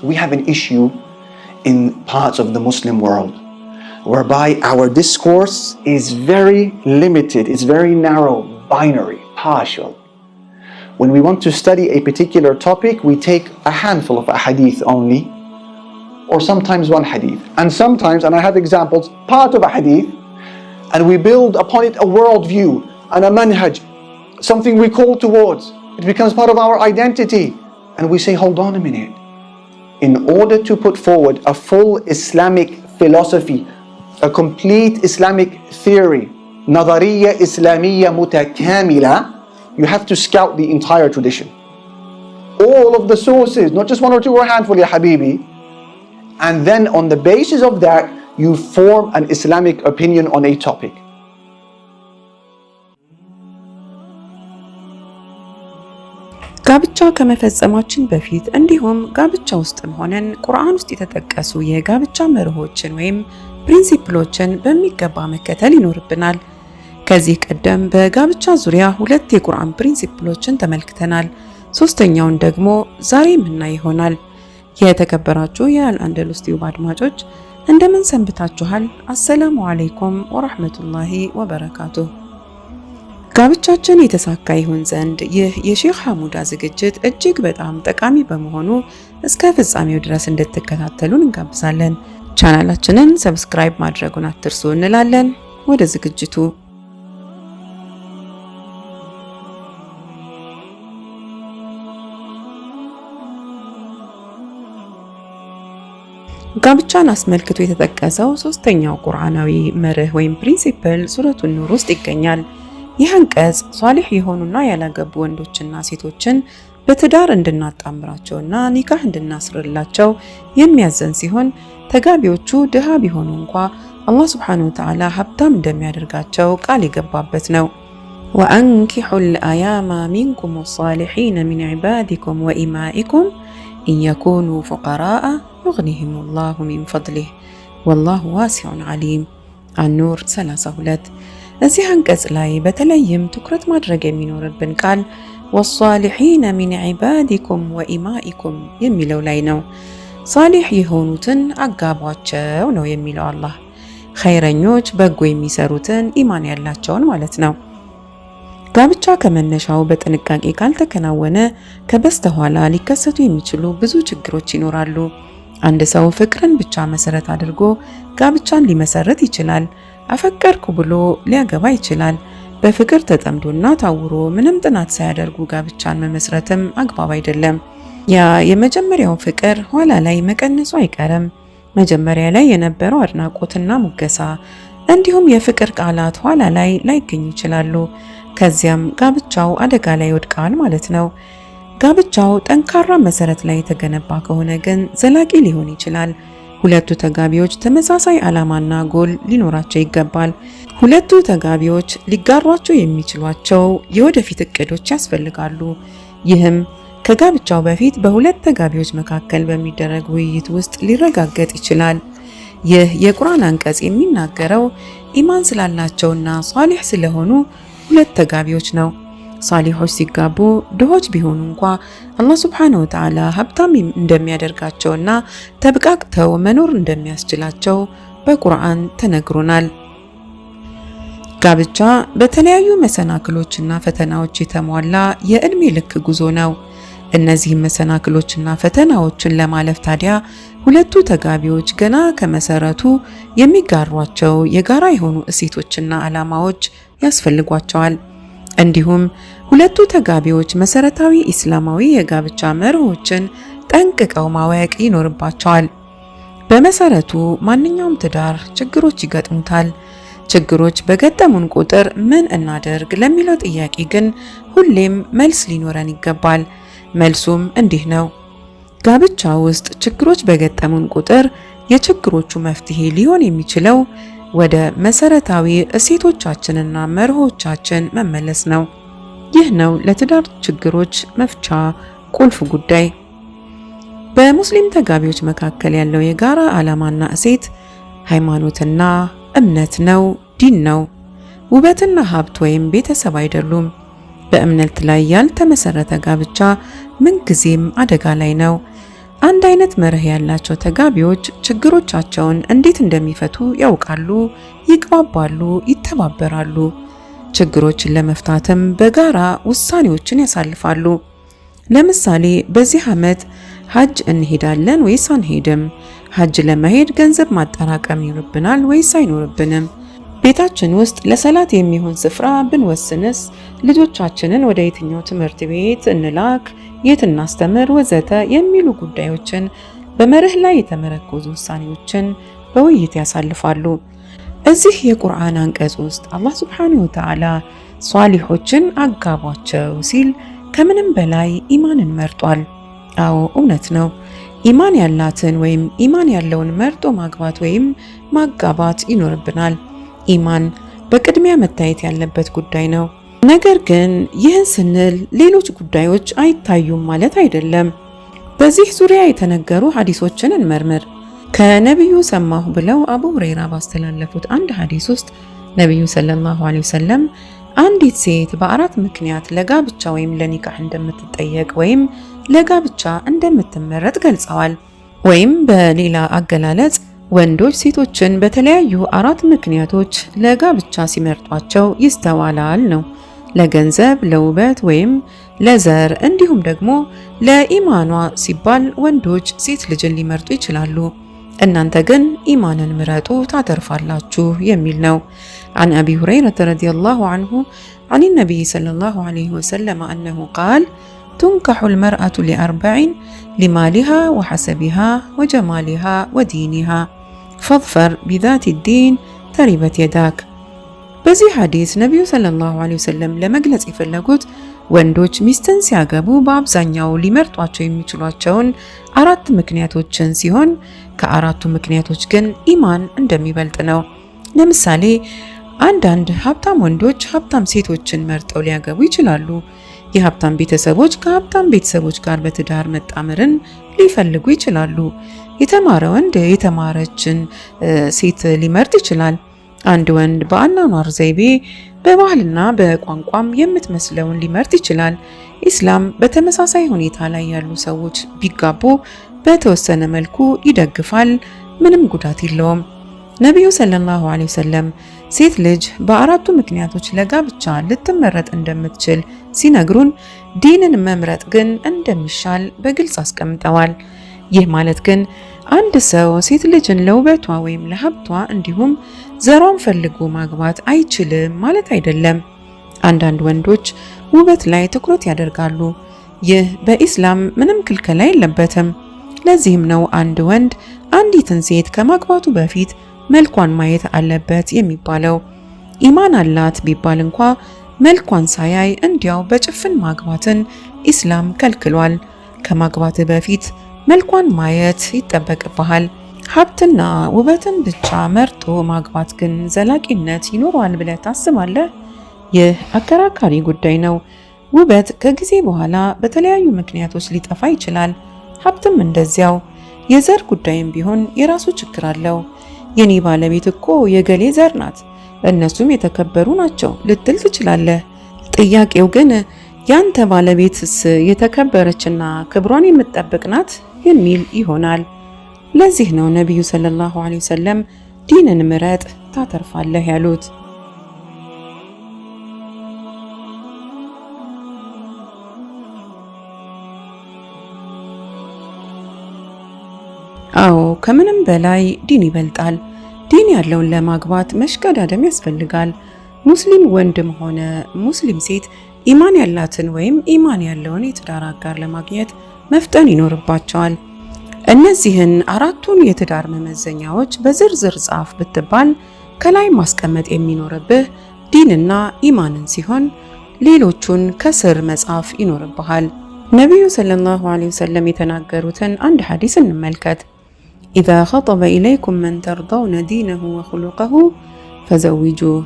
we have an issue in parts of the Muslim world whereby our discourse is very limited, it's very narrow, binary, partial. When we want to study a particular topic, we take a handful of hadith only, or sometimes one hadith. And sometimes, and I have examples, part of a hadith, and we build upon it a worldview and a manhaj, something we call towards. It becomes part of our identity. And we say, hold on a minute. In order to put forward a full Islamic philosophy, a complete Islamic theory, Nadariya Islamiyya Mutakamila, you have to scout the entire tradition. All of the sources, not just one or two or a handful, ya habibi. And then on the basis of that, you form an Islamic opinion on a topic. ጋብቻ ከመፈጸማችን በፊት እንዲሁም ጋብቻ ውስጥም ሆነን ቁርአን ውስጥ የተጠቀሱ የጋብቻ መርሆችን ወይም ፕሪንሲፕሎችን በሚገባ መከተል ይኖርብናል። ከዚህ ቀደም በጋብቻ ዙሪያ 2 የቁርአን ፕሪንሲፕሎችን ተመልክተናል። ሶስተኛውን ደግሞ ዛሬ የምናይ ይሆናል። የተከበራችሁ የአልአንደሉስ ቲዩብ አድማጮች እንደምን ሰንብታችኋል? አሰላሙ አለይኩም ወራህመቱላሂ ወበረካቱሁ። ጋብቻችን የተሳካ ይሆን ዘንድ ይህ የሼህ ሐሙዳ ዝግጅት እጅግ በጣም ጠቃሚ በመሆኑ እስከ ፍጻሜው ድረስ እንድትከታተሉን እንጋብዛለን። ቻናላችንን ሰብስክራይብ ማድረጉን አትርሱ እንላለን። ወደ ዝግጅቱ። ጋብቻን አስመልክቶ የተጠቀሰው ሶስተኛው ቁርአናዊ መርህ ወይም ፕሪንሲፕል ሱረቱ ኑር ውስጥ ይገኛል። ይህ አንቀጽ ሷሊህ የሆኑና ያላገቡ ወንዶችና ሴቶችን በትዳር እንድናጣምራቸውና ኒካህ እንድናስርላቸው የሚያዘን ሲሆን ተጋቢዎቹ ድሃ ቢሆኑ እንኳ አላህ Subhanahu Wa Ta'ala ሀብታም እንደሚያደርጋቸው ቃል የገባበት ነው። وأنكحوا الأيام منكم والصالحين من عبادكم وإمائكم إن يكونوا فقراء يغنيهم الله من فضله والله واسع عليم النور 32 እዚህ አንቀጽ ላይ በተለይም ትኩረት ማድረግ የሚኖርብን ቃል والصالحين من عبادكم وإمائكم የሚለው ላይ ነው። ሷሊህ የሆኑትን አጋቧቸው ነው የሚለው አላህ። ኸይረኞች በጎ የሚሰሩትን ኢማን ያላቸውን ማለት ነው። ጋብቻ ከመነሻው በጥንቃቄ ካልተከናወነ ከበስተኋላ ሊከሰቱ የሚችሉ ብዙ ችግሮች ይኖራሉ። አንድ ሰው ፍቅርን ብቻ መሰረት አድርጎ ጋብቻን ሊመሰርት ይችላል። አፈቀርኩ ብሎ ሊያገባ ይችላል። በፍቅር ተጠምዶና ታውሮ ምንም ጥናት ሳያደርጉ ጋብቻን መመስረትም አግባብ አይደለም። ያ የመጀመሪያው ፍቅር ኋላ ላይ መቀነሱ አይቀርም። መጀመሪያ ላይ የነበረው አድናቆትና ሙገሳ እንዲሁም የፍቅር ቃላት ኋላ ላይ ላይገኙ ይችላሉ። ከዚያም ጋብቻው አደጋ ላይ ይወድቃል ማለት ነው። ጋብቻው ጠንካራ መሰረት ላይ የተገነባ ከሆነ ግን ዘላቂ ሊሆን ይችላል። ሁለቱ ተጋቢዎች ተመሳሳይ ዓላማና ጎል ሊኖራቸው ይገባል። ሁለቱ ተጋቢዎች ሊጋሯቸው የሚችሏቸው የወደፊት እቅዶች ያስፈልጋሉ። ይህም ከጋብቻው በፊት በሁለት ተጋቢዎች መካከል በሚደረግ ውይይት ውስጥ ሊረጋገጥ ይችላል። ይህ የቁርአን አንቀጽ የሚናገረው ኢማን ስላላቸውና ሷሊህ ስለሆኑ ሁለት ተጋቢዎች ነው። ሷሊሆች ሲጋቡ ድሆች ቢሆኑ እንኳ አላህ Subhanahu Wa Ta'ala ሀብታም እንደሚያደርጋቸውና ተብቃቅተው መኖር እንደሚያስችላቸው በቁርአን ተነግሮናል። ጋብቻ በተለያዩ መሰናክሎችና ፈተናዎች የተሟላ የእድሜ ልክ ጉዞ ነው። እነዚህ መሰናክሎችና ፈተናዎችን ለማለፍ ታዲያ ሁለቱ ተጋቢዎች ገና ከመሰረቱ የሚጋሯቸው የጋራ የሆኑ እሴቶችና ዓላማዎች ያስፈልጓቸዋል። እንዲሁም ሁለቱ ተጋቢዎች መሰረታዊ ኢስላማዊ የጋብቻ መርሆችን ጠንቅቀው ማወቅ ይኖርባቸዋል። በመሰረቱ ማንኛውም ትዳር ችግሮች ይገጥሙታል። ችግሮች በገጠሙን ቁጥር ምን እናደርግ ለሚለው ጥያቄ ግን ሁሌም መልስ ሊኖረን ይገባል። መልሱም እንዲህ ነው። ጋብቻ ውስጥ ችግሮች በገጠሙን ቁጥር የችግሮቹ መፍትሄ ሊሆን የሚችለው ወደ መሰረታዊ እሴቶቻችንና መርሆቻችን መመለስ ነው። ይህ ነው ለትዳር ችግሮች መፍቻ ቁልፍ ጉዳይ። በሙስሊም ተጋቢዎች መካከል ያለው የጋራ ዓላማና እሴት ሃይማኖትና እምነት ነው፣ ዲን ነው። ውበትና ሀብት ወይም ቤተሰብ አይደሉም። በእምነት ላይ ያልተመሰረተ ጋብቻ ምንጊዜም አደጋ ላይ ነው። አንድ አይነት መርህ ያላቸው ተጋቢዎች ችግሮቻቸውን እንዴት እንደሚፈቱ ያውቃሉ፣ ይግባባሉ፣ ይተባበራሉ። ችግሮችን ለመፍታትም በጋራ ውሳኔዎችን ያሳልፋሉ። ለምሳሌ በዚህ ዓመት ሐጅ እንሄዳለን ወይስ አንሄድም? ሐጅ ለመሄድ ገንዘብ ማጠራቀም ይኖርብናል ወይስ አይኖርብንም? ቤታችን ውስጥ ለሰላት የሚሆን ስፍራ ብንወስንስ? ልጆቻችንን ወደ የትኛው ትምህርት ቤት እንላክ? የት እናስተምር? ወዘተ የሚሉ ጉዳዮችን በመርህ ላይ የተመረኮዙ ውሳኔዎችን በውይይት ያሳልፋሉ። እዚህ የቁርአን አንቀጽ ውስጥ አላህ ሱብሓነሁ ወተዓላ ሷሊሖችን አጋቧቸው ሲል ከምንም በላይ ኢማንን መርጧል። አዎ እውነት ነው። ኢማን ያላትን ወይም ኢማን ያለውን መርጦ ማግባት ወይም ማጋባት ይኖርብናል። ኢማን በቅድሚያ መታየት ያለበት ጉዳይ ነው። ነገር ግን ይህን ስንል ሌሎች ጉዳዮች አይታዩም ማለት አይደለም። በዚህ ዙሪያ የተነገሩ ሐዲሶችን እንመርምር። ከነቢዩ ሰማሁ ብለው አቡ ሁረይራ ባስተላለፉት አንድ ሐዲስ ውስጥ ነቢዩ ሰለላሁ ዐለይሂ ወሰለም አንዲት ሴት በአራት ምክንያት ለጋብቻ ወይም ለኒካህ እንደምትጠየቅ ወይም ለጋብቻ እንደምትመረጥ ገልጸዋል። ወይም በሌላ አገላለጽ ወንዶች ሴቶችን በተለያዩ አራት ምክንያቶች ለጋብቻ ሲመርጧቸው ይስተዋላል ነው። ለገንዘብ፣ ለውበት ወይም ለዘር እንዲሁም ደግሞ ለኢማኗ ሲባል ወንዶች ሴት ልጅን ሊመርጡ ይችላሉ። እናንተ ግን ኢማንን ምረጡ ታተርፋላችሁ የሚል ነው። عن أبي هريرة رضي الله عنه عن النبي صلى الله عليه وسلم أنه قال تنكح المرأة ل4 لمالها وحسبها وجمالها ودينها فاظفر بذات الدين تربت يداك። በዚህ ሐዲስ ነቢዩ ሰለላሁ ዐለይሂ ወሰለም ለመግለጽ የፈለጉት ወንዶች ሚስትን ሲያገቡ በአብዛኛው ሊመርጧቸው የሚችሏቸውን አራት ምክንያቶችን ሲሆን ከአራቱ ምክንያቶች ግን ኢማን እንደሚበልጥ ነው። ለምሳሌ አንዳንድ ሀብታም ወንዶች ሀብታም ሴቶችን መርጠው ሊያገቡ ይችላሉ። የሀብታም ቤተሰቦች ከሀብታም ቤተሰቦች ጋር በትዳር መጣመርን ሊፈልጉ ይችላሉ። የተማረ ወንድ የተማረችን ሴት ሊመርጥ ይችላል። አንድ ወንድ በአኗኗር ዘይቤ በባህልና በቋንቋም የምትመስለውን ሊመርጥ ይችላል። ኢስላም በተመሳሳይ ሁኔታ ላይ ያሉ ሰዎች ቢጋቡ በተወሰነ መልኩ ይደግፋል፣ ምንም ጉዳት የለውም። ነቢዩ ሰለላሁ ዐለይሂ ወሰለም ሴት ልጅ በአራቱ ምክንያቶች ለጋብቻ ልትመረጥ እንደምትችል ሲነግሩን ዲንን መምረጥ ግን እንደሚሻል በግልጽ አስቀምጠዋል። ይህ ማለት ግን አንድ ሰው ሴት ልጅን ለውበቷ ወይም ለሀብቷ እንዲሁም ዘሯን ፈልጎ ማግባት አይችልም ማለት አይደለም። አንዳንድ ወንዶች ውበት ላይ ትኩረት ያደርጋሉ። ይህ በኢስላም ምንም ክልከላ የለበትም። ለዚህም ነው አንድ ወንድ አንዲትን ሴት ከማግባቱ በፊት መልኳን ማየት አለበት የሚባለው። ኢማን አላት ቢባል እንኳ መልኳን ሳያይ እንዲያው በጭፍን ማግባትን ኢስላም ከልክሏል። ከማግባት በፊት መልኳን ማየት ይጠበቅብሃል። ሀብትና ውበትን ብቻ መርጦ ማግባት ግን ዘላቂነት ይኖረዋል ብለህ ታስባለህ? ይህ አከራካሪ ጉዳይ ነው። ውበት ከጊዜ በኋላ በተለያዩ ምክንያቶች ሊጠፋ ይችላል። ሀብትም እንደዚያው። የዘር ጉዳይም ቢሆን የራሱ ችግር አለው። የኔ ባለቤት እኮ የገሌ ዘር ናት፣ እነሱም የተከበሩ ናቸው ልትል ትችላለህ። ጥያቄው ግን ያንተ ባለቤትስ የተከበረችና ክብሯን የምትጠብቅ ናት የሚል ይሆናል። ለዚህ ነው ነቢዩ ሰለላሁ ዐለይሂ ወሰለም ዲንን ምረጥ ታተርፋለህ ያሉት። አዎ ከምንም በላይ ዲን ይበልጣል። ዲን ያለውን ለማግባት መሽቀዳደም ያስፈልጋል። ሙስሊም ወንድም ሆነ ሙስሊም ሴት ኢማን ያላትን ወይም ኢማን ያለውን የትዳር አጋር ለማግኘት መፍጠን ይኖርባቸዋል። እነዚህን አራቱን የትዳር መመዘኛዎች በዝርዝር ጻፍ ብትባል ከላይ ማስቀመጥ የሚኖርብህ ዲንና ኢማንን ሲሆን ሌሎቹን ከስር መጻፍ ይኖርብሃል። ነቢዩ ሰለላሁ ዐለይሂ ወሰለም የተናገሩትን አንድ ሐዲስ እንመልከት። ኢዛ ኸጠበ ኢለይኩም መን ተርደውነ ዲነሁ ወኹሉቀሁ ፈዘዊጁህ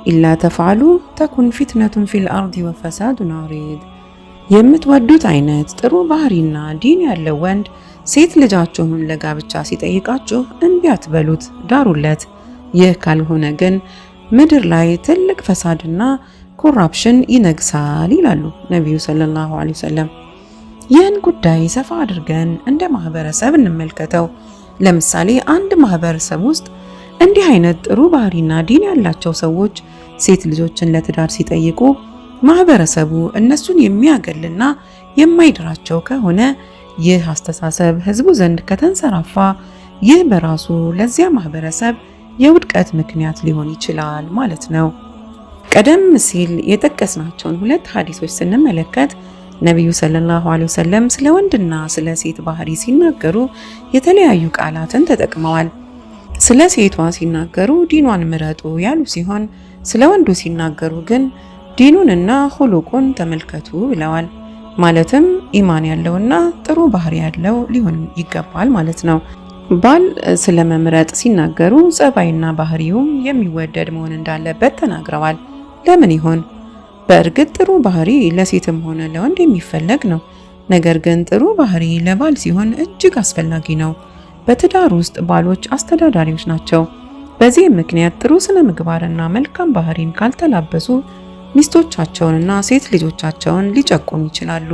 ኢላ ተፍዐሉ ተኩን ፊትነቱን ፊል አርዲ ወፈሳዱን ዐሪድ። የምትወዱት አይነት ጥሩ ባህሪና ዲን ያለው ወንድ ሴት ልጃችሁን ለጋብቻ ሲጠይቃችሁ እምቢ አትበሉት፣ ዳሩለት። ይህ ካልሆነ ግን ምድር ላይ ትልቅ ፈሳድና ኮራፕሽን ይነግሳል ይላሉ ነቢዩ ሰለላሁ ዐለይሂ ወሰለም። ይህን ጉዳይ ሰፋ አድርገን እንደ ማህበረሰብ እንመልከተው። ለምሳሌ አንድ ማህበረሰብ ውስጥ እንዲህ አይነት ጥሩ ባህሪና ዲን ያላቸው ሰዎች ሴት ልጆችን ለትዳር ሲጠይቁ ማህበረሰቡ እነሱን የሚያገልና የማይድራቸው ከሆነ ይህ አስተሳሰብ ህዝቡ ዘንድ ከተንሰራፋ ይህ በራሱ ለዚያ ማህበረሰብ የውድቀት ምክንያት ሊሆን ይችላል ማለት ነው። ቀደም ሲል የጠቀስናቸውን ሁለት ሐዲሶች ስንመለከት ነቢዩ ሰለላሁ ዐለይሂ ወሰለም ስለ ወንድና ስለ ሴት ባህሪ ሲናገሩ የተለያዩ ቃላትን ተጠቅመዋል። ስለ ሴቷ ሲናገሩ ዲኗን ምረጡ ያሉ ሲሆን ስለ ወንዱ ሲናገሩ ግን ዲኑንና ሁሉቁን ተመልከቱ ብለዋል። ማለትም ኢማን ያለውና ጥሩ ባህሪ ያለው ሊሆን ይገባል ማለት ነው። ባል ስለ መምረጥ ሲናገሩ ጸባይና ባህሪውም የሚወደድ መሆን እንዳለበት ተናግረዋል። ለምን ይሆን? በእርግጥ ጥሩ ባህሪ ለሴትም ሆነ ለወንድ የሚፈለግ ነው። ነገር ግን ጥሩ ባህሪ ለባል ሲሆን እጅግ አስፈላጊ ነው። በትዳር ውስጥ ባሎች አስተዳዳሪዎች ናቸው። በዚህ ምክንያት ጥሩ ስነ ምግባርና መልካም ባህሪን ካልተላበሱ ሚስቶቻቸውንና ሴት ልጆቻቸውን ሊጨቁኑ ይችላሉ።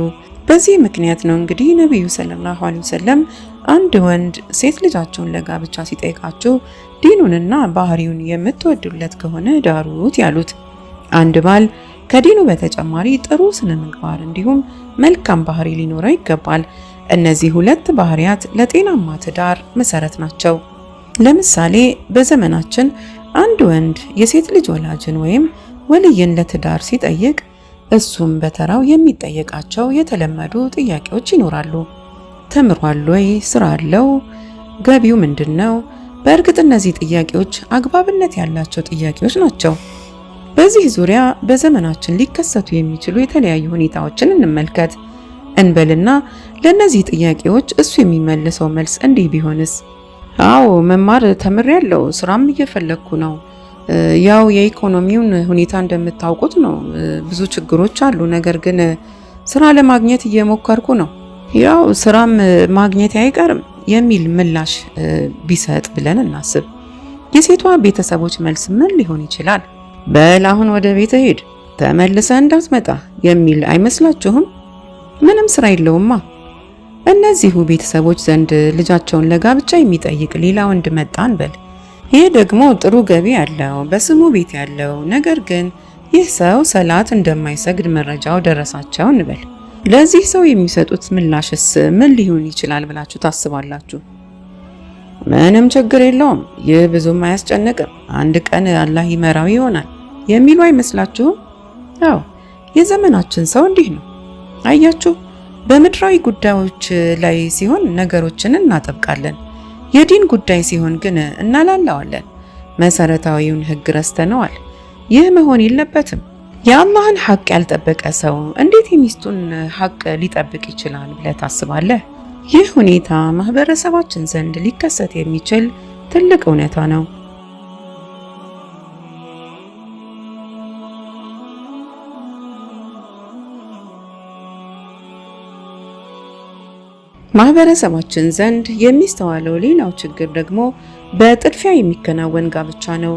በዚህ ምክንያት ነው እንግዲህ ነቢዩ ሰለላሁ ዐለይሂ ወሰለም አንድ ወንድ ሴት ልጃቸውን ለጋብቻ ሲጠይቃቸው ዲኑንና ባህሪውን የምትወዱለት ከሆነ ዳሩት ያሉት። አንድ ባል ከዲኑ በተጨማሪ ጥሩ ስነ ምግባር እንዲሁም መልካም ባህሪ ሊኖረው ይገባል። እነዚህ ሁለት ባህሪያት ለጤናማ ትዳር መሰረት ናቸው። ለምሳሌ በዘመናችን አንድ ወንድ የሴት ልጅ ወላጅን ወይም ወልይን ለትዳር ሲጠይቅ እሱም በተራው የሚጠየቃቸው የተለመዱ ጥያቄዎች ይኖራሉ። ተምሯል ወይ? ስራ አለው? ገቢው ምንድነው? በእርግጥ እነዚህ ጥያቄዎች አግባብነት ያላቸው ጥያቄዎች ናቸው። በዚህ ዙሪያ በዘመናችን ሊከሰቱ የሚችሉ የተለያዩ ሁኔታዎችን እንመልከት እንበልና ለነዚህ ጥያቄዎች እሱ የሚመልሰው መልስ እንዲህ ቢሆንስ? አዎ መማር ተምሬያለሁ፣ ስራም እየፈለግኩ ነው። ያው የኢኮኖሚውን ሁኔታ እንደምታውቁት ነው፣ ብዙ ችግሮች አሉ። ነገር ግን ስራ ለማግኘት እየሞከርኩ ነው። ያው ስራም ማግኘት አይቀርም የሚል ምላሽ ቢሰጥ ብለን እናስብ። የሴቷ ቤተሰቦች መልስ ምን ሊሆን ይችላል? በል አሁን ወደ ቤት ሄድ፣ ተመልሰህ እንዳትመጣ የሚል አይመስላችሁም? ምንም ስራ የለውማ። እነዚሁ ቤተሰቦች ዘንድ ልጃቸውን ለጋብቻ የሚጠይቅ ሌላ ወንድ መጣ እንበል። ይህ ደግሞ ጥሩ ገቢ ያለው በስሙ ቤት ያለው፣ ነገር ግን ይህ ሰው ሰላት እንደማይሰግድ መረጃው ደረሳቸው እንበል። ለዚህ ሰው የሚሰጡት ምላሽስ ምን ሊሆን ይችላል ብላችሁ ታስባላችሁ? ምንም ችግር የለውም፣ ይህ ብዙም አያስጨንቅም፣ አንድ ቀን አላህ ይመራው ይሆናል የሚሉ አይመስላችሁም? አዎ የዘመናችን ሰው እንዲህ ነው። አያችሁ፣ በምድራዊ ጉዳዮች ላይ ሲሆን ነገሮችን እናጠብቃለን፣ የዲን ጉዳይ ሲሆን ግን እናላላዋለን። መሰረታዊውን ህግ ረስተነዋል። ይህ መሆን የለበትም። የአላህን ሐቅ ያልጠበቀ ሰው እንዴት የሚስቱን ሐቅ ሊጠብቅ ይችላል ብለህ ታስባለህ? ይህ ሁኔታ ማህበረሰባችን ዘንድ ሊከሰት የሚችል ትልቅ እውነታ ነው። ማህበረሰባችን ዘንድ የሚስተዋለው ሌላው ችግር ደግሞ በጥድፊያ የሚከናወን ጋብቻ ነው።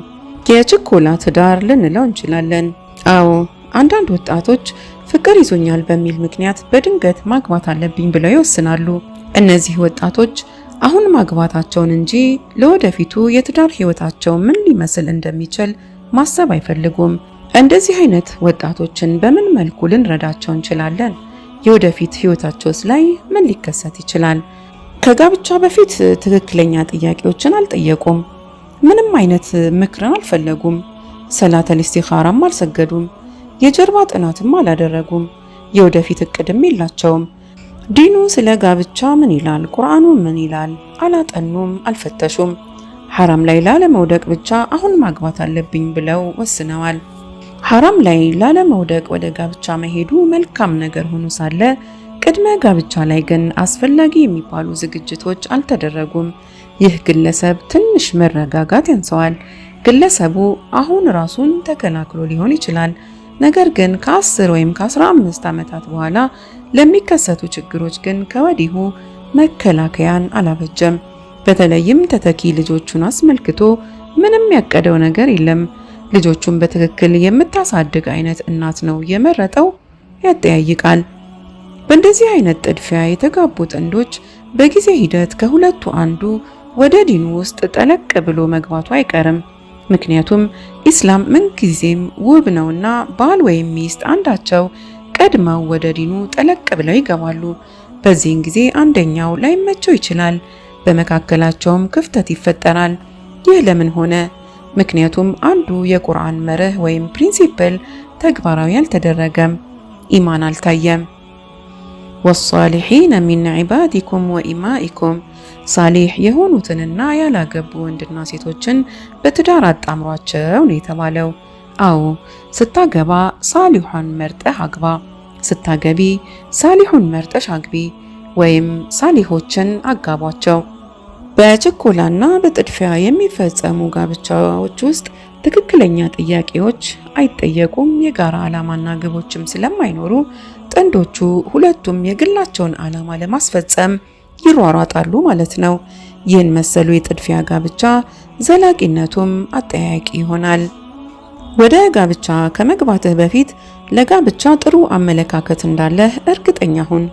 የችኮላ ትዳር ልንለው እንችላለን። አዎ አንዳንድ ወጣቶች ፍቅር ይዞኛል በሚል ምክንያት በድንገት ማግባት አለብኝ ብለው ይወስናሉ። እነዚህ ወጣቶች አሁን ማግባታቸውን እንጂ ለወደፊቱ የትዳር ህይወታቸው ምን ሊመስል እንደሚችል ማሰብ አይፈልጉም። እንደዚህ አይነት ወጣቶችን በምን መልኩ ልንረዳቸው እንችላለን? የወደፊት ህይወታቸውስ ላይ ምን ሊከሰት ይችላል? ከጋብቻ በፊት ትክክለኛ ጥያቄዎችን አልጠየቁም። ምንም አይነት ምክርን አልፈለጉም። ሰላተል ኢስቲኻራም አልሰገዱም። የጀርባ ጥናትም አላደረጉም። የወደፊት እቅድም የላቸውም። ዲኑ ስለ ጋብቻ ምን ይላል? ቁርአኑ ምን ይላል? አላጠኑም፣ አልፈተሹም። ሐራም ላይ ላለመውደቅ ብቻ አሁን ማግባት አለብኝ ብለው ወስነዋል። ሐራም ላይ ላለመውደቅ ወደ ጋብቻ መሄዱ መልካም ነገር ሆኖ ሳለ ቅድመ ጋብቻ ላይ ግን አስፈላጊ የሚባሉ ዝግጅቶች አልተደረጉም። ይህ ግለሰብ ትንሽ መረጋጋት ያንሰዋል። ግለሰቡ አሁን ራሱን ተከላክሎ ሊሆን ይችላል። ነገር ግን ከ10 ወይም ከ15 ዓመታት በኋላ ለሚከሰቱ ችግሮች ግን ከወዲሁ መከላከያን አላበጀም። በተለይም ተተኪ ልጆቹን አስመልክቶ ምንም ያቀደው ነገር የለም። ልጆቹን በትክክል የምታሳድግ አይነት እናት ነው የመረጠው። ያጠያይቃል። በእንደዚህ አይነት ጥድፊያ የተጋቡ ጥንዶች በጊዜ ሂደት ከሁለቱ አንዱ ወደ ዲኑ ውስጥ ጠለቅ ብሎ መግባቱ አይቀርም። ምክንያቱም ኢስላም ምንጊዜም ውብ ነውና ባል ወይም ሚስት አንዳቸው ቀድመው ወደ ዲኑ ጠለቅ ብለው ይገባሉ። በዚህን ጊዜ አንደኛው ላይመቸው ይችላል፣ በመካከላቸውም ክፍተት ይፈጠራል። ይህ ለምን ሆነ? ምክንያቱም አንዱ የቁርአን መርህ ወይም ፕሪንሲፕል ተግባራዊ አልተደረገም፣ ኢማን አልታየም። ወሷሊሒነ ሚን ዒባዲኩም ወኢማኢኩም፣ ሳሊሕ የሆኑትንና ያላገቡ ወንድና ሴቶችን በትዳር አጣምሯቸው ነው የተባለው። አዎ ስታገባ ሳሊሑን መርጠህ አግባ፣ ስታገቢ ሳሊሑን መርጠሽ አግቢ፣ ወይም ሳሊሖችን አጋቧቸው። በችኮላና በጥድፊያ የሚፈጸሙ ጋብቻዎች ውስጥ ትክክለኛ ጥያቄዎች አይጠየቁም። የጋራ ዓላማና ግቦችም ስለማይኖሩ ጥንዶቹ ሁለቱም የግላቸውን ዓላማ ለማስፈጸም ይሯሯጣሉ ማለት ነው። ይህን መሰሉ የጥድፊያ ጋብቻ ዘላቂነቱም አጠያያቂ ይሆናል። ወደ ጋብቻ ከመግባትህ በፊት ለጋብቻ ጥሩ አመለካከት እንዳለህ እርግጠኛ ሁን።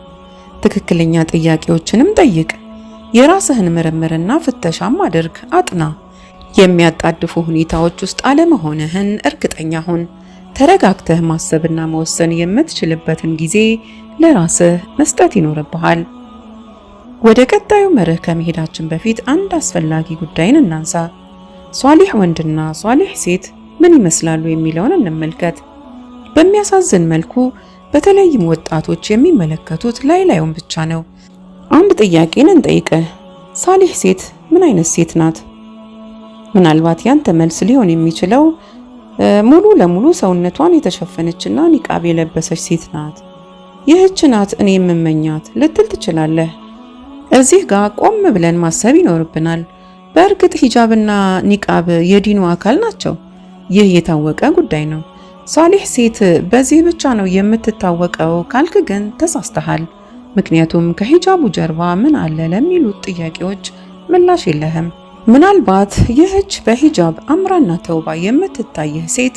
ትክክለኛ ጥያቄዎችንም ጠይቅ። የራስህን ምርምርና ፍተሻም አድርግ፣ አጥና። የሚያጣድፉ ሁኔታዎች ውስጥ አለመሆንህን እርግጠኛ ሁን። ተረጋግተህ ማሰብና መወሰን የምትችልበትን ጊዜ ለራስህ መስጠት ይኖርብሃል። ወደ ቀጣዩ መርህ ከመሄዳችን በፊት አንድ አስፈላጊ ጉዳይን እናንሳ። ሷሊህ ወንድና ሷሊህ ሴት ምን ይመስላሉ የሚለውን እንመልከት። በሚያሳዝን መልኩ በተለይም ወጣቶች የሚመለከቱት ላዩን ብቻ ነው። አንድ ጥያቄን እንጠይቅህ። ሳሊህ ሴት ምን አይነት ሴት ናት? ምናልባት ያንተ መልስ ሊሆን የሚችለው ሙሉ ለሙሉ ሰውነቷን የተሸፈነችና ኒቃብ የለበሰች ሴት ናት፣ ይህች ናት እኔ የምመኛት ልትል ትችላለህ። እዚህ ጋር ቆም ብለን ማሰብ ይኖርብናል። በእርግጥ ሂጃብና ኒቃብ የዲኑ አካል ናቸው። ይህ የታወቀ ጉዳይ ነው። ሳሊህ ሴት በዚህ ብቻ ነው የምትታወቀው ካልክ ግን ተሳስተሃል። ምክንያቱም ከሂጃቡ ጀርባ ምን አለ ለሚሉት ጥያቄዎች ምላሽ የለህም። ምናልባት ይህች በሂጃብ አምራና ተውባ የምትታይህ ሴት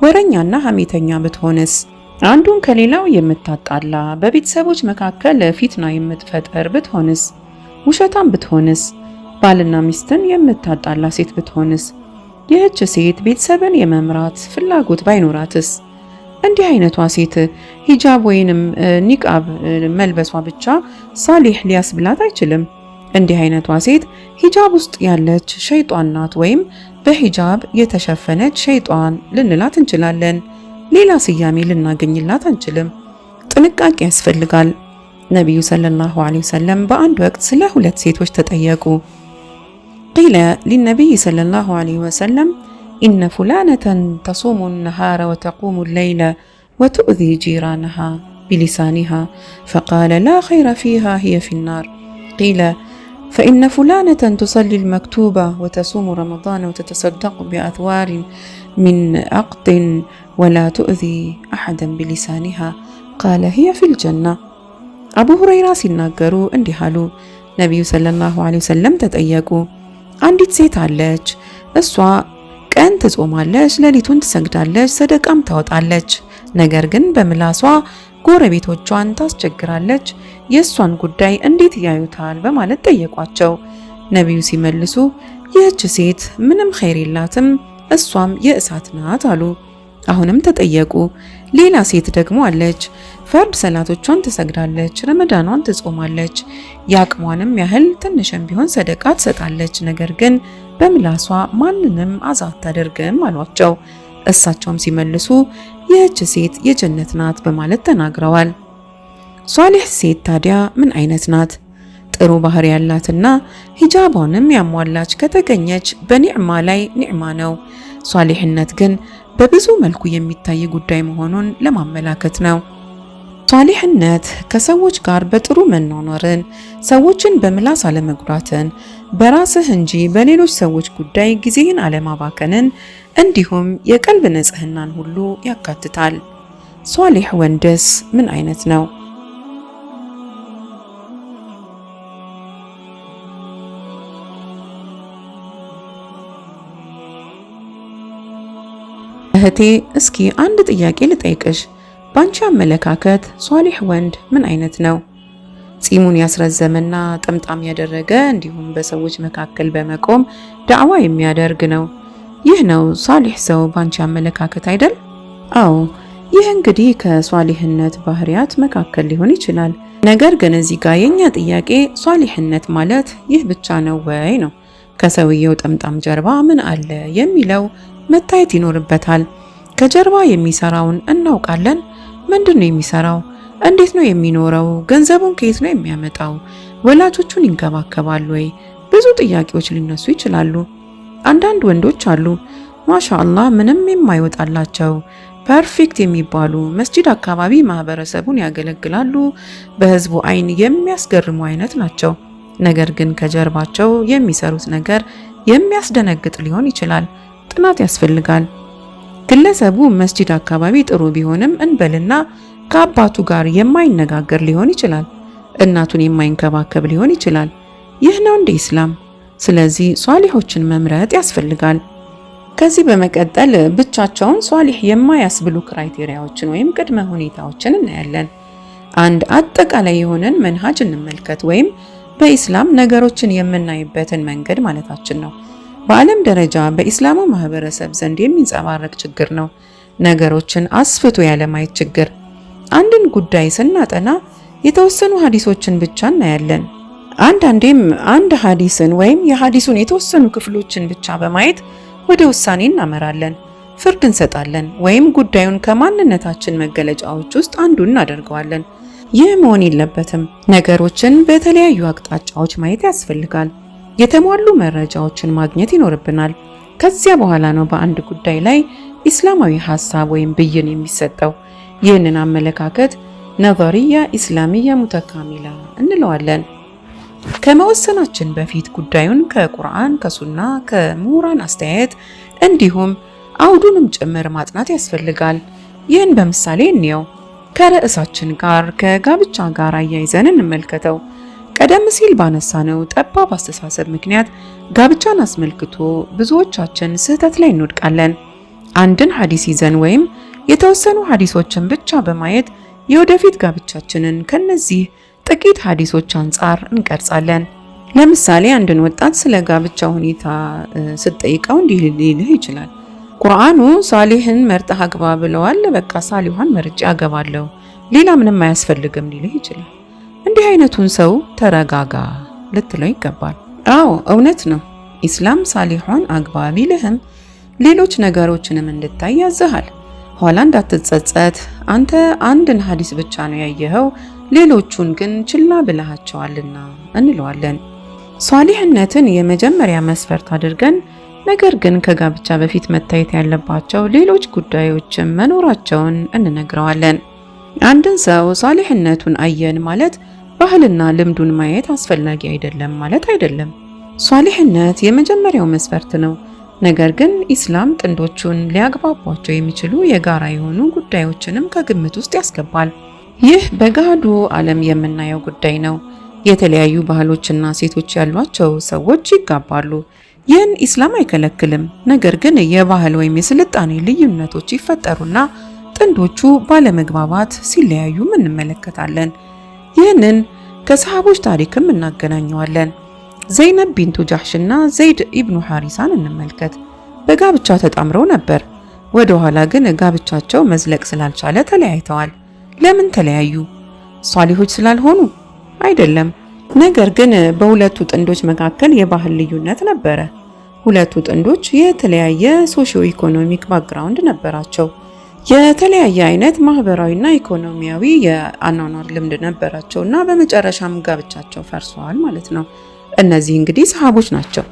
ወረኛና ሐሜተኛ ብትሆንስ? አንዱን ከሌላው የምታጣላ፣ በቤተሰቦች መካከል ፊትና የምትፈጠር ብትሆንስ? ውሸታም ብትሆንስ? ባልና ሚስትን የምታጣላ ሴት ብትሆንስ? ይህች ሴት ቤተሰብን የመምራት ፍላጎት ባይኖራትስ? እንዲህ አይነቷ ሴት ሂጃብ ወይንም ኒቃብ መልበሷ ብቻ ሳሊህ ሊያስብላት አይችልም። እንዲህ አይነቷ ሴት ሂጃብ ውስጥ ያለች ሸይጧን ናት፣ ወይም በሂጃብ የተሸፈነች ሸይጧን ልንላት እንችላለን። ሌላ ስያሜ ልናገኝላት አንችልም። ጥንቃቄ ያስፈልጋል። ነቢዩ ሰለላሁ ዐለይሂ ወሰለም በአንድ ወቅት ስለ ሁለት ሴቶች ተጠየቁ። ቂለ ሊነቢይ ሰለላሁ ዐለይሂ ወሰለም ኢነ ፉላነተን ተሱሙ ነሃረ ወተቁሙ ለይለ ወቱእዚ ጂራነሃ ቢሊሳኒሃ ፈቃለ ላ ኸይረ ፊሃ ሂየ ፊናር። ቂለ ፈኢነ ፉላነተን ቱሰሊ ልመክቱባ ወተሱሙ ረመዳነ ወተተሰደቁ ቢአትዋር ሚን አቅድን ወላ ቱእዚ አሐደን ቢሊሳኒሃ ቃለ ሂየ ፊል ጀና። አቡ ሁረይራ ሲናገሩ እንዲህ አሉ። ነቢዩ ሰለላሁ ዐለይሂ ወሰለም ተጠየቁ። አንዲት ሴት አለች። እሷ ቀን ትጾማለች፣ ሌሊቱን ትሰግዳለች፣ ሰደቃም ታወጣለች። ነገር ግን በምላሷ ጎረቤቶቿን ታስቸግራለች። የእሷን ጉዳይ እንዴት ያዩታል በማለት ጠየቋቸው። ነቢዩ ሲመልሱ ይህች ሴት ምንም ኸይር የላትም፣ እሷም የእሳት ናት አሉ። አሁንም ተጠየቁ። ሌላ ሴት ደግሞ አለች። ፈርድ ሰላቶቿን ትሰግዳለች፣ ረመዳኗን ትጾማለች፣ የአቅሟንም ያህል ትንሽም ቢሆን ሰደቃ ትሰጣለች። ነገር ግን በምላሷ ማንንም አዛ አታደርግም አሏቸው። እሳቸውም ሲመልሱ ይህች ሴት የጀነት ናት በማለት ተናግረዋል። ሷሊህ ሴት ታዲያ ምን አይነት ናት? ጥሩ ባህሪ ያላትና ሂጃቧንም ያሟላች ከተገኘች በኒዕማ ላይ ኒዕማ ነው። ሷሊህነት ግን በብዙ መልኩ የሚታይ ጉዳይ መሆኑን ለማመላከት ነው። ሷሊህነት ከሰዎች ጋር በጥሩ መኗኗርን፣ ሰዎችን በምላስ አለመጉዳትን፣ በራስህ እንጂ በሌሎች ሰዎች ጉዳይ ጊዜህን አለማባከንን እንዲሁም የቀልብ ንጽህናን ሁሉ ያካትታል። ሷሊህ ወንድስ ምን አይነት ነው? እህቴ እስኪ አንድ ጥያቄ ልጠይቅሽ። ባንቺ አመለካከት ሷሊህ ወንድ ምን አይነት ነው? ጺሙን ያስረዘመና ጥምጣም ያደረገ እንዲሁም በሰዎች መካከል በመቆም ዳዕዋ የሚያደርግ ነው። ይህ ነው ሷሊህ ሰው ባንቺ አመለካከት አይደል? አዎ፣ ይህ እንግዲህ ከሷሊህነት ባህሪያት መካከል ሊሆን ይችላል። ነገር ግን እዚህ ጋር የኛ ጥያቄ ሷሊህነት ማለት ይህ ብቻ ነው ወይ ነው? ከሰውየው ጥምጣም ጀርባ ምን አለ የሚለው መታየት ይኖርበታል። ከጀርባ የሚሰራውን እናውቃለን። ምንድን ነው የሚሰራው? እንዴት ነው የሚኖረው? ገንዘቡን ከየት ነው የሚያመጣው? ወላጆቹን ይንከባከባል ወይ? ብዙ ጥያቄዎች ሊነሱ ይችላሉ። አንዳንድ ወንዶች አሉ ማሻአላህ ምንም የማይወጣላቸው ፐርፌክት የሚባሉ መስጂድ አካባቢ ማህበረሰቡን ያገለግላሉ፣ በህዝቡ አይን የሚያስገርሙ አይነት ናቸው። ነገር ግን ከጀርባቸው የሚሰሩት ነገር የሚያስደነግጥ ሊሆን ይችላል። ጥናት ያስፈልጋል። ግለሰቡ መስጂድ አካባቢ ጥሩ ቢሆንም እንበልና ከአባቱ ጋር የማይነጋገር ሊሆን ይችላል። እናቱን የማይንከባከብ ሊሆን ይችላል። ይህ ነው እንደ ኢስላም። ስለዚህ ሷሊሆችን መምረጥ ያስፈልጋል። ከዚህ በመቀጠል ብቻቸውን ሷሊህ የማያስብሉ ክራይቴሪያዎችን ወይም ቅድመ ሁኔታዎችን እናያለን። አንድ አጠቃላይ የሆነን መንሃጅ እንመልከት፣ ወይም በኢስላም ነገሮችን የምናይበትን መንገድ ማለታችን ነው። በዓለም ደረጃ በኢስላሙ ማህበረሰብ ዘንድ የሚንጸባረቅ ችግር ነው፣ ነገሮችን አስፍቶ ያለማየት ችግር። አንድን ጉዳይ ስናጠና የተወሰኑ ሐዲሶችን ብቻ እናያለን። አንዳንዴም አንድ ሐዲስን ወይም የሐዲሱን የተወሰኑ ክፍሎችን ብቻ በማየት ወደ ውሳኔ እናመራለን፣ ፍርድ እንሰጣለን፣ ወይም ጉዳዩን ከማንነታችን መገለጫዎች ውስጥ አንዱን እናደርገዋለን። ይህ መሆን የለበትም። ነገሮችን በተለያዩ አቅጣጫዎች ማየት ያስፈልጋል። የተሟሉ መረጃዎችን ማግኘት ይኖርብናል። ከዚያ በኋላ ነው በአንድ ጉዳይ ላይ ኢስላማዊ ሐሳብ ወይም ብይን የሚሰጠው። ይህንን አመለካከት ነظሪያ ኢስላሚያ ሙተካሚላ እንለዋለን። ከመወሰናችን በፊት ጉዳዩን ከቁርአን፣ ከሱና፣ ከምሁራን አስተያየት እንዲሁም አውዱንም ጭምር ማጥናት ያስፈልጋል። ይህን በምሳሌ እንየው። ከርዕሳችን ጋር ከጋብቻ ጋር አያይዘን እንመልከተው። ቀደም ሲል ባነሳነው ጠባብ አስተሳሰብ ምክንያት ጋብቻን አስመልክቶ ብዙዎቻችን ስህተት ላይ እንወድቃለን። አንድን ሐዲስ ይዘን ወይም የተወሰኑ ሐዲሶችን ብቻ በማየት የወደፊት ጋብቻችንን ከነዚህ ጥቂት ሐዲሶች አንጻር እንቀርጻለን። ለምሳሌ አንድን ወጣት ስለ ጋብቻ ሁኔታ ስትጠይቀው እንዲህ ሊልህ ይችላል። ቁርአኑ ሳሊህን መርጠህ አግባ ብለዋል፣ በቃ ሳሊሃን መርጬ አገባለሁ፣ ሌላ ምንም አያስፈልግም ሊልህ ይችላል። እንዲህ አይነቱን ሰው ተረጋጋ ልትለው ይገባል። አዎ እውነት ነው፣ ኢስላም ሳሊሃን አግባ ቢልህም ሌሎች ነገሮችንም እንድታይ ያዘሃል። ኋላ እንዳትጸጸት፣ አንተ አንድን ሐዲስ ብቻ ነው ያየኸው፣ ሌሎቹን ግን ችላ ብለሃቸዋልና እንለዋለን። ሷሊህነትን የመጀመሪያ መስፈርት አድርገን ነገር ግን ከጋብቻ በፊት መታየት ያለባቸው ሌሎች ጉዳዮችም መኖራቸውን እንነግረዋለን። አንድን ሰው ሷሊህነቱን አየን ማለት ባህልና ልምዱን ማየት አስፈላጊ አይደለም ማለት አይደለም። ሷሊህነት የመጀመሪያው መስፈርት ነው። ነገር ግን ኢስላም ጥንዶቹን ሊያግባቧቸው የሚችሉ የጋራ የሆኑ ጉዳዮችንም ከግምት ውስጥ ያስገባል። ይህ በገሃዱ ዓለም የምናየው ጉዳይ ነው። የተለያዩ ባህሎችና ሴቶች ያሏቸው ሰዎች ይጋባሉ። ይህን ኢስላም አይከለክልም። ነገር ግን የባህል ወይም የስልጣኔ ልዩነቶች ይፈጠሩና ጥንዶቹ ባለመግባባት ሲለያዩም እንመለከታለን። ይህንን ከሰሃቦች ታሪክም እናገናኘዋለን። ዘይነብ ቢንቱ ጃህሽና ዘይድ ኢብኑ ሐሪሳን እንመልከት። በጋብቻ ተጣምረው ነበር። ወደ ኋላ ግን ጋብቻቸው መዝለቅ ስላልቻለ ተለያይተዋል። ለምን ተለያዩ? ሷሊሆች ስላልሆኑ አይደለም። ነገር ግን በሁለቱ ጥንዶች መካከል የባህል ልዩነት ነበረ። ሁለቱ ጥንዶች የተለያየ ሶሺዮ ኢኮኖሚክ ባክግራውንድ ነበራቸው። የተለያየ አይነት ማህበራዊና ኢኮኖሚያዊ የአኗኗር ልምድ ነበራቸውና በመጨረሻም ጋብቻቸው ፈርሷል ማለት ነው። እነዚህ እንግዲህ ሰሃቦች ናቸው።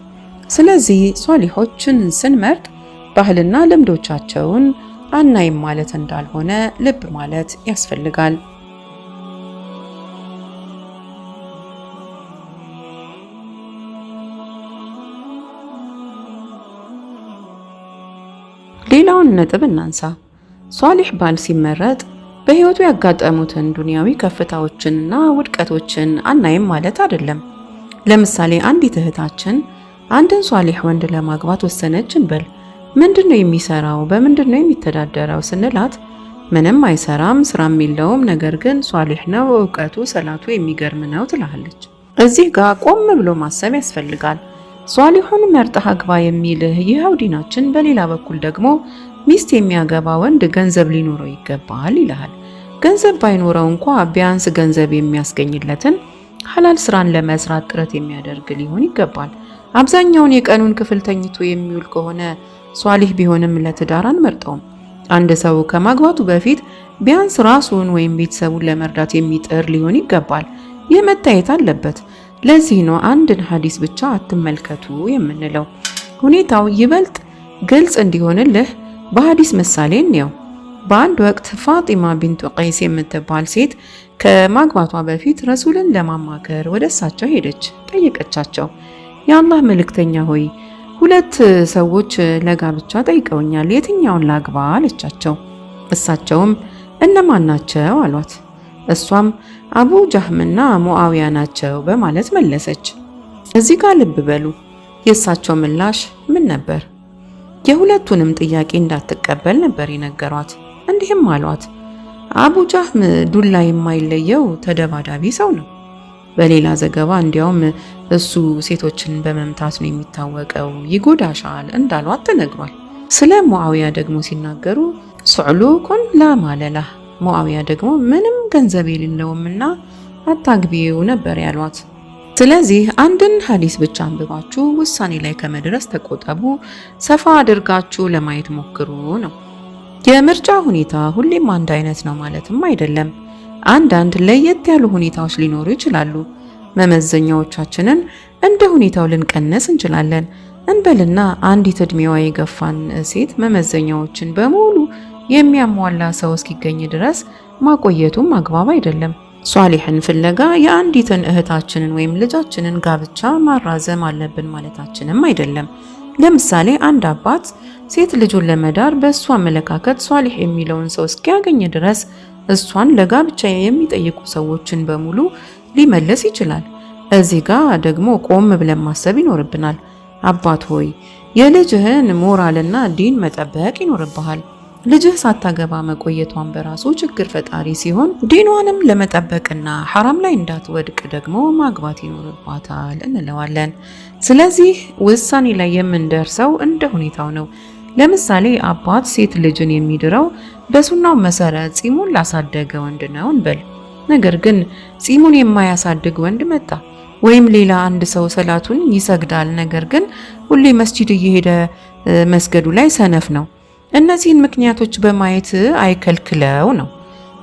ስለዚህ ሷሊሆችን ስንመርጥ ባህልና ልምዶቻቸውን አናይም ማለት እንዳልሆነ ልብ ማለት ያስፈልጋል። ሌላውን ነጥብ እናንሳ። ሷሊህ ባል ሲመረጥ በህይወቱ ያጋጠሙትን ዱንያዊ ከፍታዎችንና ውድቀቶችን አናይም ማለት አይደለም። ለምሳሌ አንዲት እህታችን አንድን ሷሊህ ወንድ ለማግባት ወሰነች እንበል። ምንድነው የሚሰራው? በምንድነው የሚተዳደረው ስንላት ምንም አይሰራም፣ ስራም የለውም፣ ነገር ግን ሷሊህ ነው፣ እውቀቱ ሰላቱ የሚገርም ነው ትላለች። እዚህ ጋር ቆም ብሎ ማሰብ ያስፈልጋል። ሷሊሁን መርጠህ አግባ የሚልህ ይኸው ዲናችን፣ በሌላ በኩል ደግሞ ሚስት የሚያገባ ወንድ ገንዘብ ሊኖረው ይገባል ይልሃል። ገንዘብ ባይኖረው እንኳ ቢያንስ ገንዘብ የሚያስገኝለትን ሐላል ስራን ለመስራት ጥረት የሚያደርግ ሊሆን ይገባል። አብዛኛውን የቀኑን ክፍል ተኝቶ የሚውል ከሆነ ሷሊህ ቢሆንም ለትዳር አንመርጠውም። አንድ ሰው ከማግባቱ በፊት ቢያንስ ራሱን ወይም ቤተሰቡን ለመርዳት የሚጥር ሊሆን ይገባል። ይህ መታየት አለበት። ለዚህ ነው አንድን ሐዲስ ብቻ አትመልከቱ የምንለው። ሁኔታው ይበልጥ ግልጽ እንዲሆንልህ በሐዲስ ምሳሌ እንየው። በአንድ ወቅት ፋጢማ ቢንቱ ቀይስ የምትባል ሴት ከማግባቷ በፊት ረሱልን ለማማከር ወደ እሳቸው ሄደች። ጠየቀቻቸው፣ የአላህ መልእክተኛ ሆይ 2 ሰዎች ለጋብቻ ጠይቀውኛል፣ የትኛውን ላግባ አለቻቸው። እሳቸውም እነማን ናቸው አሏት። እሷም አቡ ጃህምና ሙአዊያ ናቸው በማለት መለሰች። እዚህ ጋር ልብ በሉ፣ የእሳቸው ምላሽ ምን ነበር? የሁለቱንም ጥያቄ እንዳትቀበል ነበር የነገሯት። እንዲህም አሏት፣ አቡ ጃህም ዱላ የማይለየው ተደባዳቢ ሰው ነው። በሌላ ዘገባ እንዲያውም እሱ ሴቶችን በመምታት ነው የሚታወቀው፣ ይጎዳሻል እንዳሏት ተነግሯል። ስለ ሙአዊያ ደግሞ ሲናገሩ ሱዕሉኩን ላ ማለላህ፣ ሙአዊያ ደግሞ ምንም ገንዘብ የሌለውምና አታግቢው ነበር ያሏት። ስለዚህ አንድን ሐዲስ ብቻ አንብባችሁ ውሳኔ ላይ ከመድረስ ተቆጠቡ፣ ሰፋ አድርጋችሁ ለማየት ሞክሩ ነው። የምርጫ ሁኔታ ሁሌም አንድ አይነት ነው ማለትም አይደለም። አንዳንድ ለየት ያሉ ሁኔታዎች ሊኖሩ ይችላሉ። መመዘኛዎቻችንን እንደ ሁኔታው ልንቀንስ እንችላለን እንበልና አንዲት እድሜዋ የገፋን ሴት መመዘኛዎችን በሙሉ የሚያሟላ ሰው እስኪገኝ ድረስ ማቆየቱም አግባብ አይደለም። ሷሊህን ፍለጋ የአንዲትን እህታችንን ወይም ልጃችንን ጋብቻ ማራዘም አለብን ማለታችንም አይደለም። ለምሳሌ አንድ አባት ሴት ልጁን ለመዳር በእሱ አመለካከት ሷሊህ የሚለውን ሰው እስኪያገኝ ድረስ እሷን ለጋብቻ የሚጠይቁ ሰዎችን በሙሉ ሊመልስ ይችላል። እዚህ ጋር ደግሞ ቆም ብለን ማሰብ ይኖርብናል። አባት ሆይ የልጅህን ሞራልና ዲን መጠበቅ ይኖርብሃል። ልጅህ ሳታገባ መቆየቷን በራሱ ችግር ፈጣሪ ሲሆን ዲኗንም ለመጠበቅና ሐራም ላይ እንዳትወድቅ ደግሞ ማግባት ይኖርባታል እንለዋለን። ስለዚህ ውሳኔ ላይ የምንደርሰው እንደ ሁኔታው ነው። ለምሳሌ አባት ሴት ልጅን የሚድረው በሱናው መሰረት ጺሙን ላሳደገ ወንድ ነው እንበል። ነገር ግን ጺሙን የማያሳድግ ወንድ መጣ። ወይም ሌላ አንድ ሰው ሰላቱን ይሰግዳል፣ ነገር ግን ሁሌ መስጂድ እየሄደ መስገዱ ላይ ሰነፍ ነው። እነዚህን ምክንያቶች በማየት አይከልክለው ነው።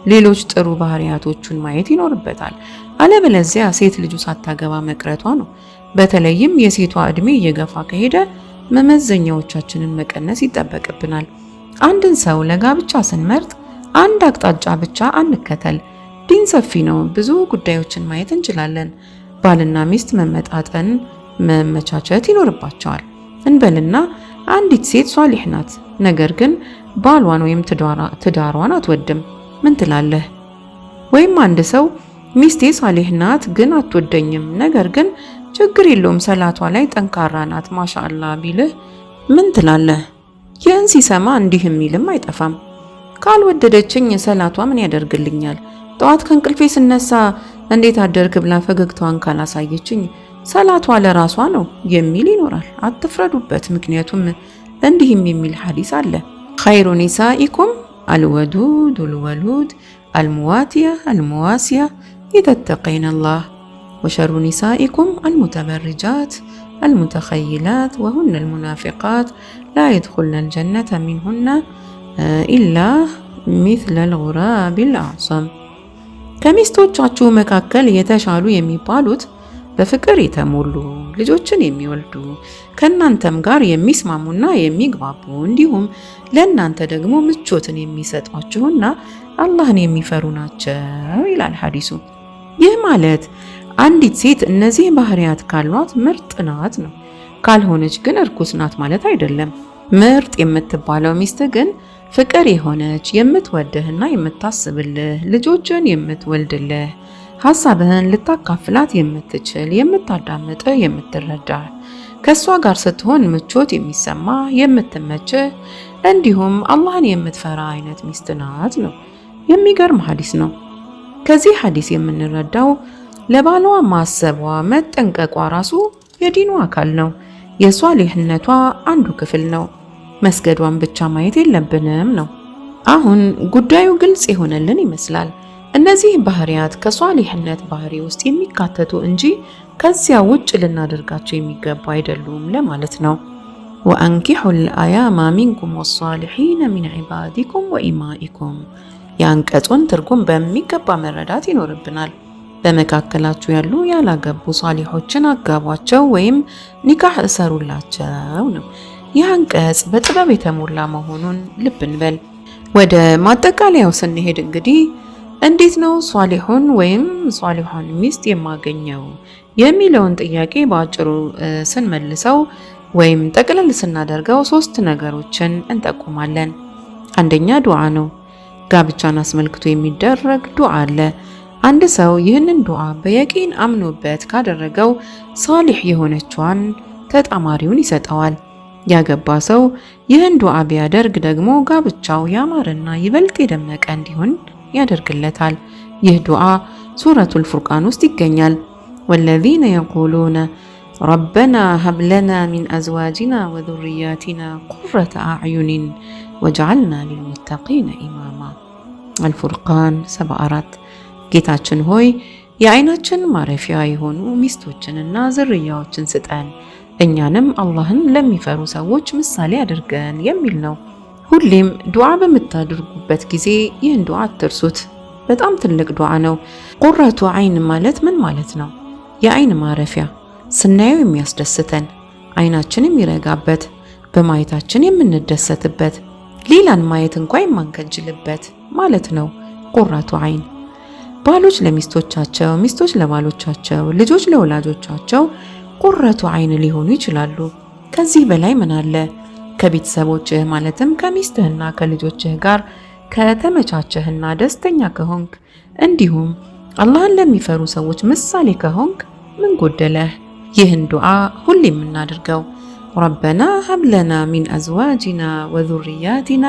ሌሎች ጥሩ ባህሪያቶቹን ማየት ይኖርበታል። አለበለዚያ ሴት ልጁ ሳታገባ መቅረቷ ነው። በተለይም የሴቷ እድሜ እየገፋ ከሄደ መመዘኛዎቻችንን መቀነስ ይጠበቅብናል። አንድን ሰው ለጋብቻ ስንመርጥ አንድ አቅጣጫ ብቻ አንከተል። ዲን ሰፊ ነው፣ ብዙ ጉዳዮችን ማየት እንችላለን። ባልና ሚስት መመጣጠን፣ መመቻቸት ይኖርባቸዋል እንበልና አንዲት ሴት ሷሊህ ናት፣ ነገር ግን ባሏን ወይም ትዳሯን አትወድም። ምን ትላለህ? ወይም አንድ ሰው ሚስቴ ሷሊህ ናት ግን አትወደኝም፣ ነገር ግን ችግር የለውም ሰላቷ ላይ ጠንካራ ናት ማሻአላ ቢልህ ምን ትላለህ? ይህን ሲሰማ እንዲህ የሚልም አይጠፋም። ካልወደደችኝ ሰላቷ ምን ያደርግልኛል? ጠዋት ከእንቅልፌ ስነሳ እንዴት አደርክ ብላ ፈገግታዋን ካላሳየችኝ ሰላቷ ለራሷ ነው የሚል ይኖራል። አትፍረዱበት። ምክንያቱም እንዲህም የሚል ሐዲስ አለ፣ ኸይሩ ኒሳኢኩም አልወዱድ አልወሉድ አልሙዋቲያ አልሙዋሲያ ኢተተቀይነ አላህ ወሸሩ ኒሳኢኩም አልሙተበርጃት አልሙተኸይላት ወሁነ አልሙናፊቃት ላ የድኹልነ አልጀነተ ሚንሁነ ኢላ ሚስለ አልጉራብ አልአዕሰም። ከሚስቶቻችሁ መካከል የተሻሉ የሚባሉት በፍቅር የተሞሉ ልጆችን የሚወልዱ ከእናንተም ጋር የሚስማሙና የሚግባቡ እንዲሁም ለእናንተ ደግሞ ምቾትን የሚሰጧችሁና አላህን የሚፈሩ ናቸው ይላል ሐዲሱ። ይህ ማለት አንዲት ሴት እነዚህ ባህሪያት ካሏት ምርጥ ናት ነው። ካልሆነች ግን እርኩስ ናት ማለት አይደለም። ምርጥ የምትባለው ሚስት ግን ፍቅር የሆነች የምትወድህና የምታስብልህ ልጆችን የምትወልድልህ ሐሳብህን ልታካፍላት የምትችል የምታዳምጥህ የምትረዳ ከሷ ጋር ስትሆን ምቾት የሚሰማ የምትመችህ እንዲሁም አላህን የምትፈራ አይነት ሚስት ናት ነው። የሚገርም ሐዲስ ነው። ከዚህ ሐዲስ የምንረዳው ለባሏ ማሰቧ መጠንቀቋ ራሱ የዲኑ አካል ነው። የሷሊህነቷ አንዱ ክፍል ነው። መስገዷን ብቻ ማየት የለብንም ነው። አሁን ጉዳዩ ግልጽ የሆነልን ይመስላል። እነዚህ ባህሪያት ከሷሊህነት ባህሪ ውስጥ የሚካተቱ እንጂ ከዚያ ውጭ ልናደርጋቸው የሚገባ አይደሉም ለማለት ነው። ወአንኪሑል አያማ ሚንኩም ወሷሊሒነ ሚን ዒባዲኩም ወኢማኢኩም። የአንቀጹን ትርጉም በሚገባ መረዳት ይኖርብናል። በመካከላችሁ ያሉ ያላገቡ ሷሊሖችን አጋቧቸው ወይም ኒካህ እሰሩላቸው ነው። ይህ አንቀጽ በጥበብ የተሞላ መሆኑን ልብ እንበል። ወደ ማጠቃለያው ስንሄድ እንግዲህ እንዴት ነው ሷሊሑን ወይም ሷሊሖን ሚስት የማገኘው የሚለውን ጥያቄ በአጭሩ ስንመልሰው ወይም ጠቅለል ስናደርገው 3 ነገሮችን እንጠቁማለን። አንደኛ ዱዓ ነው። ጋብቻን አስመልክቶ የሚደረግ ዱዓ አለ። አንድ ሰው ይህንን ዱዓ በየቂን አምኖበት ካደረገው ሷሊሕ የሆነችዋን ተጣማሪውን ይሰጠዋል። ያገባ ሰው ይህን ዱዓ ቢያደርግ ደግሞ ጋብቻው ያማረና ይበልጥ የደመቀ እንዲሆን ያደርግለታል። ይህ ዱዓ ሱረቱል ፉርቃን ውስጥ ይገኛል። ወለዚነ የቁሉነ ረበና ሀብለና ሚን አዝዋጅና ወዙርያቲና ቁረተ አዕዩኒን ወጀዐልና ሊልሙተቂነ ኢማማ። አልፉርቃን 74 ጌታችን ሆይ የአይናችን ማረፊያ የሆኑ ሚስቶችንና ዝርያዎችን ስጠን፣ እኛንም አላህን ለሚፈሩ ሰዎች ምሳሌ አድርገን የሚል ነው። ሁሌም ዱዓ በምታደርጉበት ጊዜ ይህን ዱዓ አትርሱት። በጣም ትልቅ ዱዓ ነው። ቁረቱ አይን ማለት ምን ማለት ነው? የአይን ማረፊያ፣ ስናየው የሚያስደስተን፣ አይናችን የሚረጋበት፣ በማየታችን የምንደሰትበት፣ ሌላን ማየት እንኳን የማንከጅልበት ማለት ነው ቁረቱ አይን። ባሎች ለሚስቶቻቸው፣ ሚስቶች ለባሎቻቸው፣ ልጆች ለወላጆቻቸው ቁረቱ አይን ሊሆኑ ይችላሉ። ከዚህ በላይ ምን አለ? ከቤተሰቦችህ ማለትም ከሚስትህና ከልጆችህ ጋር ከተመቻቸህና ደስተኛ ከሆንክ እንዲሁም አላህን ለሚፈሩ ሰዎች ምሳሌ ከሆንክ ምን ጎደለህ? ይህን ዱዓ ሁሌም የምናደርገው ረበና ሀብለና ሚን አዝዋጅና ወዙርያቲና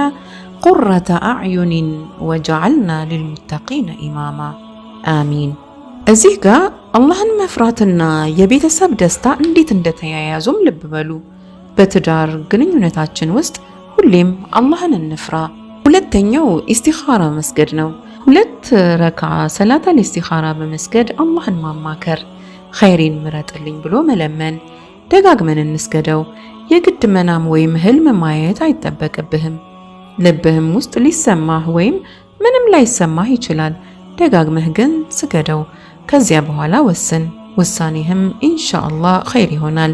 ቁረተ አዕዩኒን ወጀዐልና ሊልሙተቂነ ኢማማ አሚን። እዚህ ጋር አላህን መፍራትና የቤተሰብ ደስታ እንዴት እንደተያያዙም ልብ በሉ። በትዳር ግንኙነታችን ውስጥ ሁሌም አላህን እንፍራ። ሁለተኛው ኢስቲኻራ መስገድ ነው። 2 ረክዓ ሰላተል ኢስቲኻራ በመስገድ አላህን ማማከር፣ ኸይሬን ምረጥልኝ ብሎ መለመን። ደጋግመን እንስገደው። የግድ መናም ወይም ህልም ማየት አይጠበቅብህም። ልብህም ውስጥ ሊሰማህ ወይም ምንም ላይሰማህ ይችላል። ደጋግመህ ግን ስገደው። ከዚያ በኋላ ወስን። ውሳኔህም ኢንሻአላህ ኸይር ይሆናል።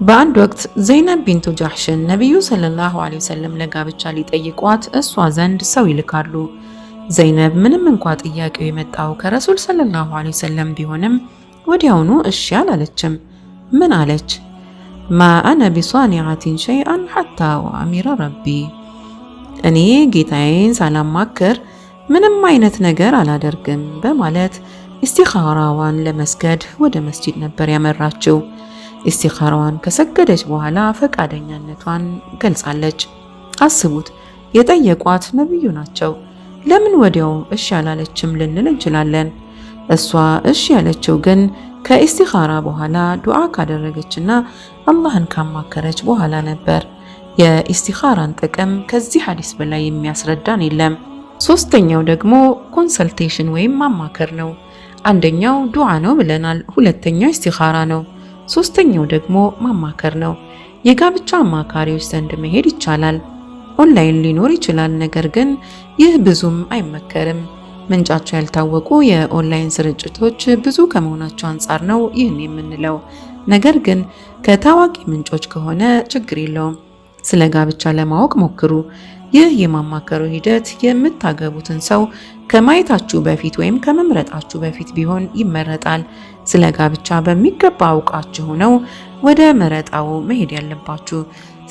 በአንድ ወቅት ዘይነብ ቢንቱ ጃሕሽን ነቢዩ ሰለላሁ ዐለይሂ ወሰለም ለጋብቻ ሊጠይቋት እሷ ዘንድ ሰው ይልካሉ። ዘይነብ ምንም እንኳ ጥያቄው የመጣው ከረሱል ሰለላሁ ዐለይሂ ወሰለም ቢሆንም ወዲያውኑ እሺ አላለችም። ምን አለች? ማ አነ ቢሷኒዓቲን ሸይአን ሐታ ወአሚረ ረቢ፣ እኔ ጌታዬን ሳላማክር ምንም አይነት ነገር አላደርግም በማለት ኢስቲኻራዋን ለመስገድ ወደ መስጂድ ነበር ያመራችው። ኢስቲኻራዋን ከሰገደች በኋላ ፈቃደኛነቷን ገልጻለች። አስቡት፣ የጠየቋት ነብዩ ናቸው። ለምን ወዲያው እሺ አላለችም ልንል እንችላለን። እሷ እሺ ያለችው ግን ከኢስቲኻራ በኋላ ዱዓ ካደረገችና አላህን ካማከረች በኋላ ነበር። የኢስቲኻራን ጥቅም ከዚህ ሐዲስ በላይ የሚያስረዳን የለም። ሶስተኛው ደግሞ ኮንሰልቴሽን ወይም ማማከር ነው። አንደኛው ዱዓ ነው ብለናል። ሁለተኛው ኢስቲኻራ ነው። ሶስተኛው ደግሞ ማማከር ነው። የጋብቻ አማካሪዎች ዘንድ መሄድ ይቻላል። ኦንላይን ሊኖር ይችላል። ነገር ግን ይህ ብዙም አይመከርም። ምንጫቸው ያልታወቁ የኦንላይን ስርጭቶች ብዙ ከመሆናቸው አንጻር ነው ይህን የምንለው። ነገር ግን ከታዋቂ ምንጮች ከሆነ ችግር የለውም። ስለ ጋብቻ ለማወቅ ሞክሩ። ይህ የማማከሩ ሂደት የምታገቡትን ሰው ከማየታችሁ በፊት ወይም ከመምረጣችሁ በፊት ቢሆን ይመረጣል። ስለ ጋብቻ በሚገባ አውቃችሁ ነው ወደ መረጣው መሄድ ያለባችሁ።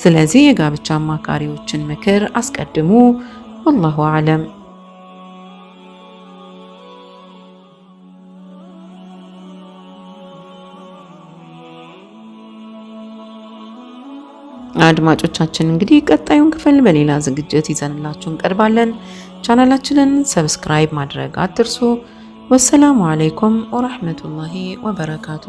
ስለዚህ የጋብቻ አማካሪዎችን ምክር አስቀድሙ። ወላሁ አለም። አድማጮቻችን እንግዲህ ቀጣዩን ክፍል በሌላ ዝግጅት ይዘንላችሁ እንቀርባለን። ቻናላችንን ሰብስክራይብ ማድረግ አትርሱ። ወሰላሙ አለይኩም ወራህመቱላሂ ወበረካቱ።